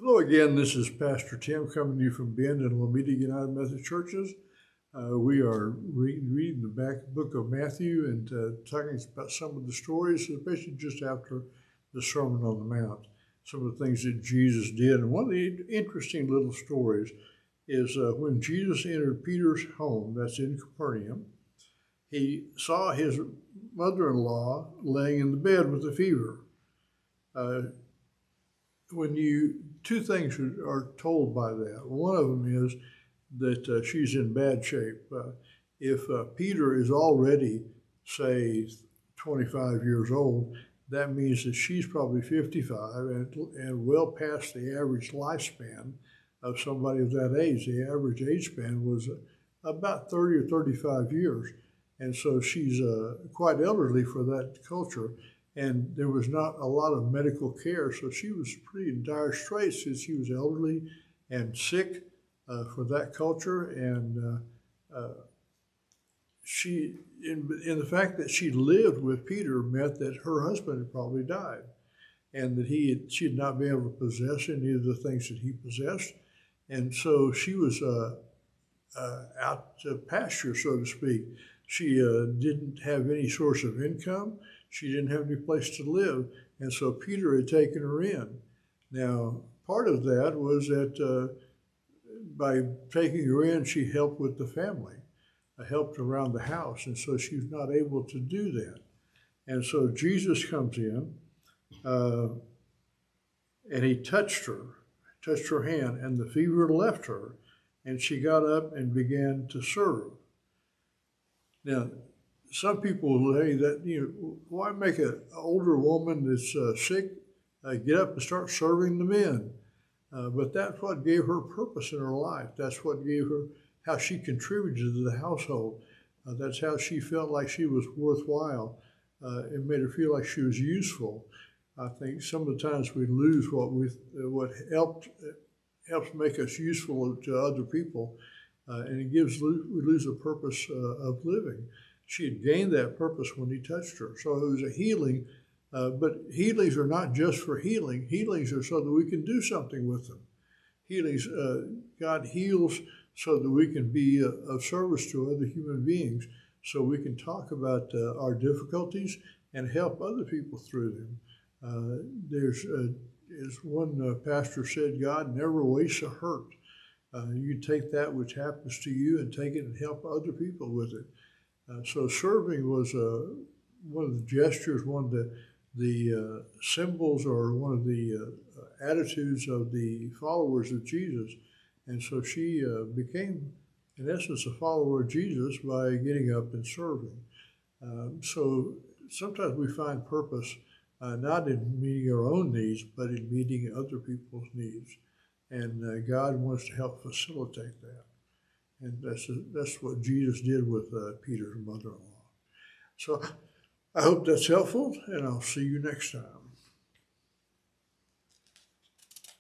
Hello again, this is Pastor Tim coming to you from Bend and Lomita United Methodist Churches. We are reading the back book of Matthew and talking about some of the stories, especially just after the Sermon on the Mount, some of the things that Jesus did. And one of the interesting little stories is when Jesus entered Peter's home, that's in Capernaum, he saw his mother-in-law laying in the bed with a fever. Two things are told by that. One of them is that she's in bad shape. If Peter is already, say, 25 years old, that means that she's probably 55 and well past the average lifespan of somebody of that age. The average age span was about 30 or 35 years. And so she's quite elderly for that culture. And there was not a lot of medical care, so she was pretty in dire straits since she was elderly and sick for that culture. And in the fact that she lived with Peter meant that her husband had probably died, and that she had not been able to possess any of the things that he possessed, and so she was out to pasture, so to speak. She didn't have any source of income. She didn't have any place to live, and so Peter had taken her in. Now, part of that was that by taking her in, she helped with the family, helped around the house, and so she was not able to do that. And so Jesus comes in, and he touched her hand, and the fever left her, and she got up and began to serve. Now, some people will say that, why make an older woman that's sick get up and start serving the men? But that's what gave her purpose in her life. That's what gave her how she contributed to the household. That's how she felt like she was worthwhile. It made her feel like she was useful. I think some of the times we lose what helps make us useful to other people, and we lose the purpose of living. She had gained that purpose when he touched her. So it was a healing, but healings are not just for healing. Healings are so that we can do something with them. Healings, God heals so that we can be of service to other human beings, so we can talk about our difficulties and help other people through them. As one pastor said, God never wastes a hurt. You take that which happens to you and take it and help other people with it. So serving was one of the gestures, one of the symbols, or one of the attitudes of the followers of Jesus. And so she became, in essence, a follower of Jesus by getting up and serving. So sometimes we find purpose not in meeting our own needs, but in meeting other people's needs. And God wants to help facilitate that. And that's what Jesus did with Peter's mother-in-law. So I hope that's helpful, and I'll see you next time.